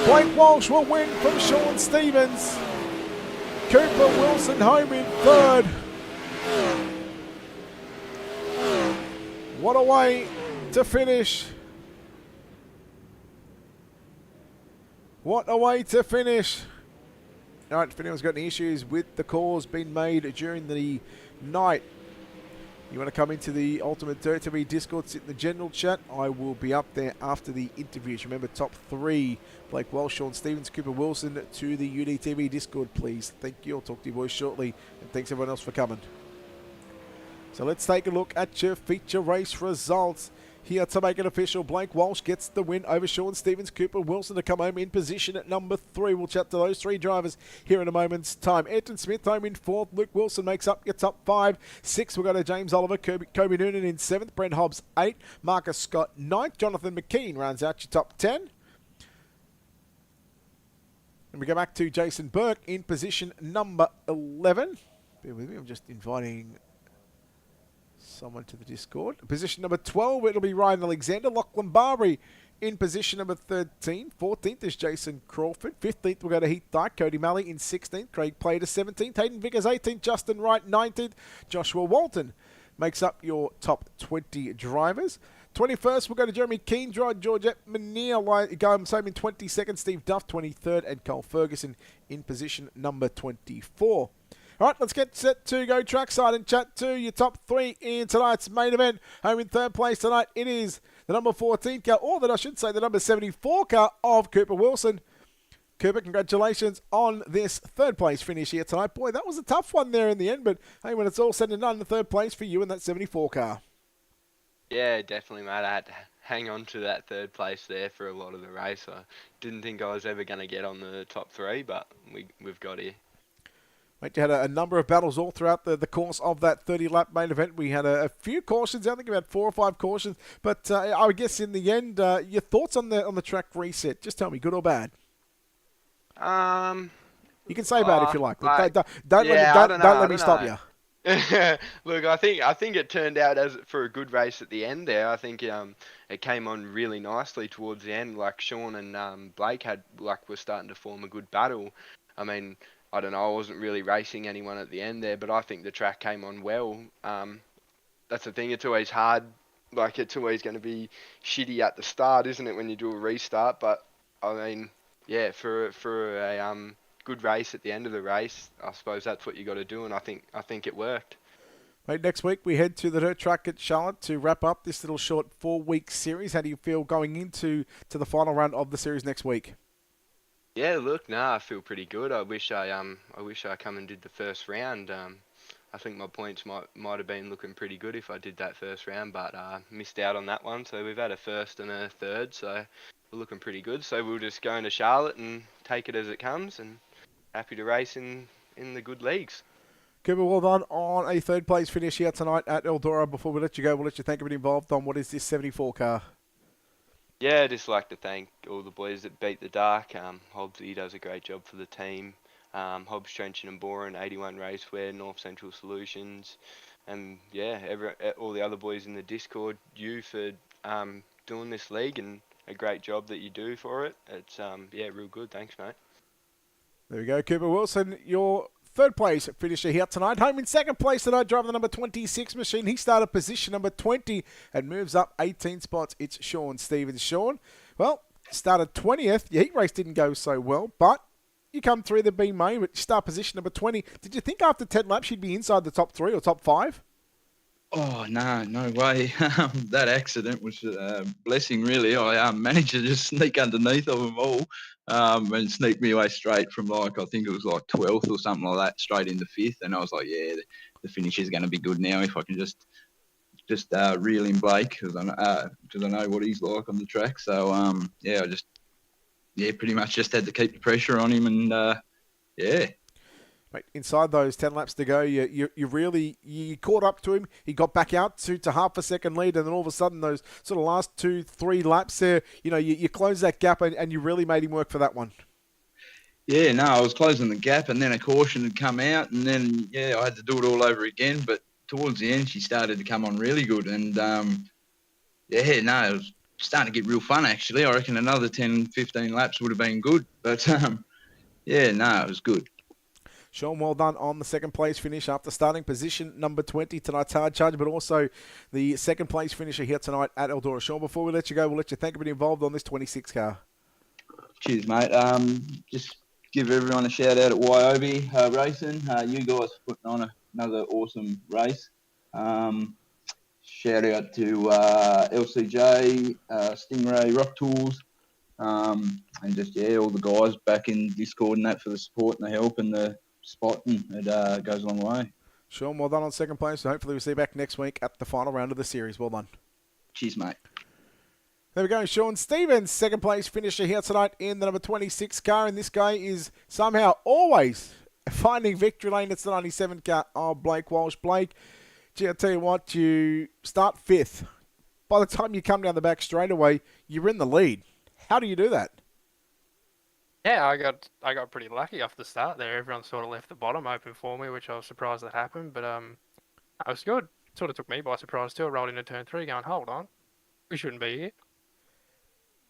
Blake Walsh will win from Sean Stevens. Cooper Wilson home in 3rd. What a way to finish. What a way to finish. All right, if anyone's got any issues with the calls being made during the night, you want to come into the Ultimate Dirt TV Discord, sit in the general chat. I will be up there after the interviews. Remember, top 3, Blake Walsh, Sean Stevens, Cooper Wilson, to the UDTV Discord, please. Thank you. I'll talk to you boys shortly. And thanks everyone else for coming. So let's take a look at your feature race results. Here to make it official, Blake Walsh gets the win over Sean Stevens. Cooper Wilson to come home in position at number 3. We'll chat to those 3 drivers here in a moment's time. Ayrton Smith home in 4th. Luke Wilson makes up your top 5. 6, we'll go to James Oliver. Kobe Noonan in 7th. Brent Hobbs 8. Marcus Scott 9th. Jonathan McKean rounds out your top 10. And we go back to Jason Burke in position number 11. Bear with me, I'm just inviting someone to the Discord. Position number 12, it'll be Ryan Alexander. Lachlan Barbary in position number 13. 14th is Jason Crawford. 15th, we'll go to Heath Dyke. Cody Malley in 16th. Craig Plater 17th. Hayden Vickers 18th. Justin Wright 19th. Joshua Walton makes up your top 20 drivers. 21st, we'll go to Jeremy Keendrod, Georgette Menier, going home in 22nd. Steve Duff 23rd. And Cole Ferguson in position number 24. All right, let's get set to go trackside and chat to your top 3 in tonight's main event. Home in 3rd place tonight, it is the number 14 car, or that I should say the number 74 car of Cooper Wilson. Cooper, congratulations on this 3rd place finish here tonight. Boy, that was a tough one there in the end, but hey, when it's all said and done, the 3rd place for you in that 74 car. Yeah, definitely, mate. I had to hang on to that 3rd place there for a lot of the race. I didn't think I was ever going to get on the top 3, but we've got here. Mate, you had a number of battles all throughout the course of that 30-lap main event. We had a few cautions, I think about 4 or 5 cautions. But I guess in the end, your thoughts on the track reset? Just tell me, good or bad? You can say bad if you like. Don't let me stop you. Look, I think it turned out as for a good race at the end there. I think it came on really nicely towards the end. Like Sean and Blake were starting to form a good battle. I mean, I don't know, I wasn't really racing anyone at the end there, but I think the track came on well. That's the thing, it's always hard. Like, it's always going to be shitty at the start, isn't it, when you do a restart? But, I mean, yeah, for a good race at the end of the race, I suppose that's what you got to do, and I think it worked. Mate, next week we head to the dirt track at Charlotte to wrap up this little short 4-week series. How do you feel going into the final round of the series next week? Yeah, look, I feel pretty good. I wish I come and did the first round. I think my points might have been looking pretty good if I did that first round, but missed out on that one. So we've had a first and a third. So we're looking pretty good. So we'll just go into Charlotte and take it as it comes, and happy to race in the good leagues. Cooper, well done on a third place finish here tonight at Eldora. Before we let you go, we'll let you thank everybody involved on what is this 74 car. Yeah, I'd just like to thank all the boys that beat the dark. Hobbsy does a great job for the team. Hobbs, Trenchard and Boren, 81 Raceware, North Central Solutions, and yeah, all the other boys in the Discord. You for doing this league and a great job that you do for it. It's yeah, real good. Thanks, mate. There we go, Cooper Wilson, your third place finisher here tonight. Home in second place tonight, driving the number 26 machine. He started position number 20 and moves up 18 spots. It's Sean Stevens. Sean, well, started 20th. Your heat race didn't go so well, but you come through the B main, but you start position number 20. Did you think after 10 laps you'd be inside the top 3 or top 5? Oh, no way. That accident was a blessing, really. I managed to just sneak underneath of them all and sneak me away straight from, I think it was 12th or something like that, straight into 5th. And I was like, yeah, the finish is going to be good now if I can just reel in Blake, because I know what he's like on the track. So, I pretty much just had to keep the pressure on him and, yeah. Mate, inside those 10 laps to go, you caught up to him. He got back out to half a second lead, and then all of a sudden, those sort of last 2-3 laps there, you closed that gap, and you really made him work for that one. Yeah, no, I was closing the gap, and then a caution had come out, and then, I had to do it all over again. But towards the end, she started to come on really good, and, it was starting to get real fun, actually. I reckon another 10, 15 laps would have been good. But, it was good. Sean, well done on the second place finish after starting position number 20 tonight's hard charge, but also the second place finisher here tonight at Eldora. Sean, before we let you go, we'll let you thank everybody involved on this 26 car. Cheers, mate. Just give everyone a shout out at YOB Racing. You guys are putting on another awesome race. Shout out to LCJ, Stingray Rock Tools, and just all the guys back in Discord and that for the support and the help and the spotting. It goes a long way. Sean, well done on second place. So hopefully we'll see you back next week at the final round of the series. Well done. Cheers, mate. There we go. Sean Stevens, second place finisher here tonight in the number 26 car. And this guy is somehow always finding victory lane. It's the 97 car of Blake Walsh. Blake, gee, I'll tell you what, you start 5th. By the time you come down the back straight away, you're in the lead. How do you do that? Yeah, I got pretty lucky off the start there. Everyone sort of left the bottom open for me, which I was surprised that happened. But it was good. It sort of took me by surprise too. I rolled into turn 3 going, hold on, we shouldn't be here.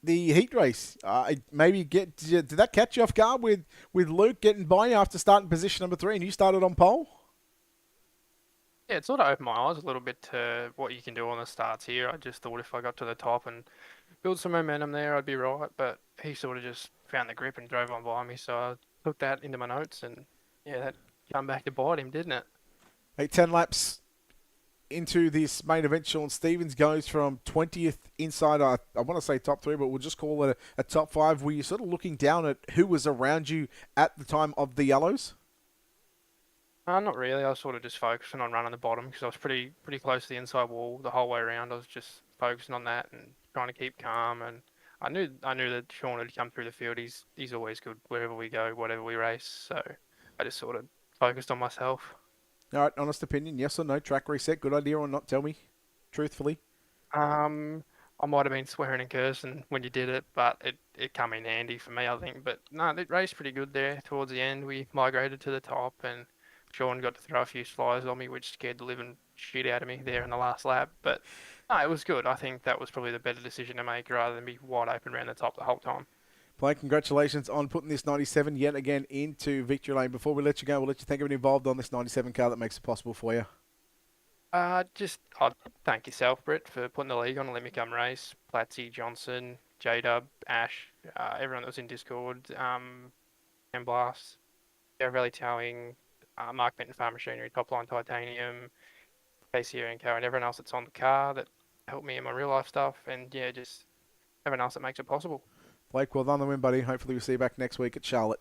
The heat race, did that catch you off guard with Luke getting by you after starting position number 3 and you started on pole? Yeah, it sort of opened my eyes a little bit to what you can do on the starts here. I just thought if I got to the top and build some momentum there, I'd be right. But he sort of just found the grip and drove on by me. So I took that into my notes, and yeah, that come back to bite him, didn't it? 10 laps into this main event, Sean Stevens goes from 20th inside, I want to say top 3, but we'll just call it a top 5. Were you sort of looking down at who was around you at the time of the yellows? Not really. I was sort of just focusing on running the bottom because I was pretty close to the inside wall the whole way around. I was just focusing on that and trying to keep calm. And I knew that Sean had come through the field. He's always good wherever we go, whatever we race. So I just sort of focused on myself. All right, honest opinion, yes or no? Track reset, good idea or not? Tell me, truthfully. I might have been swearing and cursing when you did it, but it come in handy for me, I think. But no, it raced pretty good there towards the end. We migrated to the top, and Sean got to throw a few flies on me, which scared the living shit out of me there in the last lap. But no, it was good. I think that was probably the better decision to make rather than be wide open around the top the whole time. Blake, congratulations on putting this 97 yet again into victory lane. Before we let you go, we'll let you thank everyone involved on this 97 car that makes it possible for you. I'd thank yourself, Brett, for putting the league on and let me come race. Platsy, Johnson, J-Dub, Ash, everyone that was in Discord, and Blast, Air Valley Towing, Mark Benton Farm Machinery, Top Line Titanium, Casey and Co, and everyone else that's on the car that helped me in my real life stuff, and yeah, just everyone else that makes it possible. Blake, well done the win, buddy. Hopefully we'll see you back next week at Charlotte.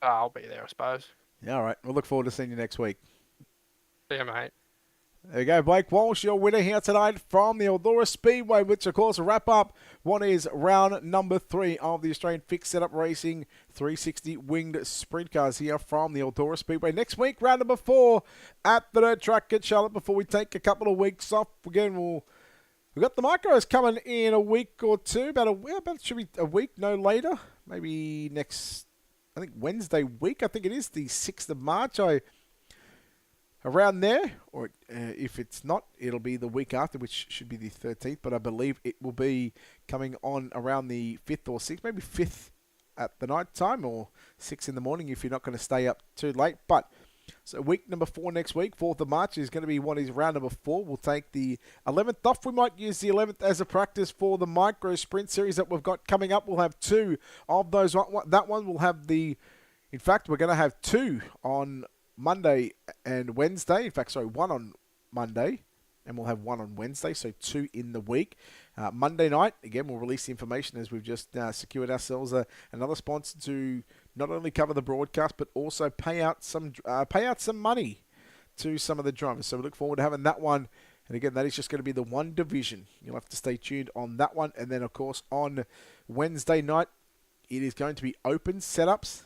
I'll be there, I suppose. Yeah, all right. We'll look forward to seeing you next week. See you, mate. There you go, Blake Walsh, your winner here tonight from the Eldora Speedway, which of course will wrap up what is round number 3 of the Australian Fixed Setup Racing 360 Winged Sprint Cars here from the Eldora Speedway. Next week, round number 4 at the dirt track at Charlotte before we take a couple of weeks off. Again, we've got the micros coming in a week or two, about should be a week, no later. Maybe next, I think Wednesday week, I think it is the 6th of March. Around there, or if it's not, it'll be the week after, which should be the 13th, but I believe it will be coming on around the 5th or 6th, maybe 5th at the night time, or 6 in the morning if you're not going to stay up too late. But so week number 4 next week, 4th of March, is going to be what is round number 4. We'll take the 11th off. We might use the 11th as a practice for the micro sprint series that we've got coming up. We'll have 2 of those. That one will have in fact, we're going to have 2 on Monday and Wednesday. In fact, sorry, 1 on Monday, and we'll have 1 on Wednesday, so 2 in the week. Monday night, again, we'll release the information as we've just secured ourselves another sponsor to not only cover the broadcast, but also pay out some money to some of the drivers. So we look forward to having that one. And again, that is just going to be the one division. You'll have to stay tuned on that one. And then, of course, on Wednesday night, it is going to be open setups,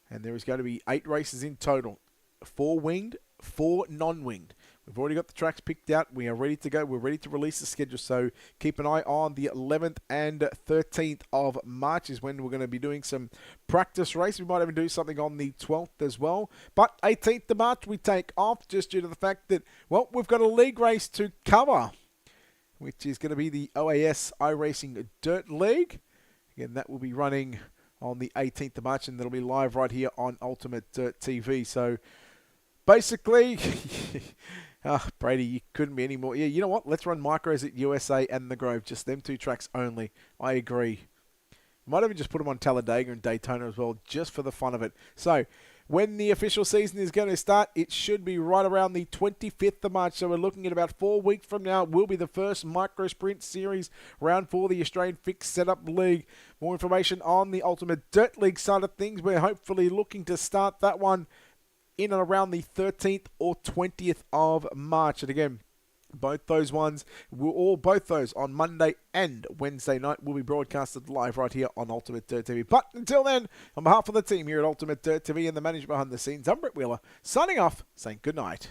and there is going to be 8 races in total. 4 winged, 4 non-winged. We've already got the tracks picked out. We are ready to go. We're ready to release the schedule. So keep an eye on the 11th and 13th of March is when we're going to be doing some practice race. We might even do something on the 12th as well. But 18th of March we take off just due to the fact that, well, we've got a league race to cover, which is going to be the OAS iRacing Dirt League. Again, that will be running on the 18th of March, and that'll be live right here on Ultimate Dirt TV. So basically, Brady, you couldn't be any more. Yeah, you know what? Let's run micros at USA and the Grove. Just them 2 tracks only. I agree. Might even just put them on Talladega and Daytona as well, just for the fun of it. So when the official season is going to start, it should be right around the 25th of March. So we're looking at about 4 weeks from now. It will be the first Micro Sprint Series round for the Australian Fixed Setup League. More information on the Ultimate Dirt League side of things. We're hopefully looking to start that one in and around the 13th or 20th of March. And again, both those on Monday and Wednesday night will be broadcasted live right here on Ultimate Dirt TV. But until then, on behalf of the team here at Ultimate Dirt TV and the manager behind the scenes, I'm Brett Wheeler, signing off, saying good night.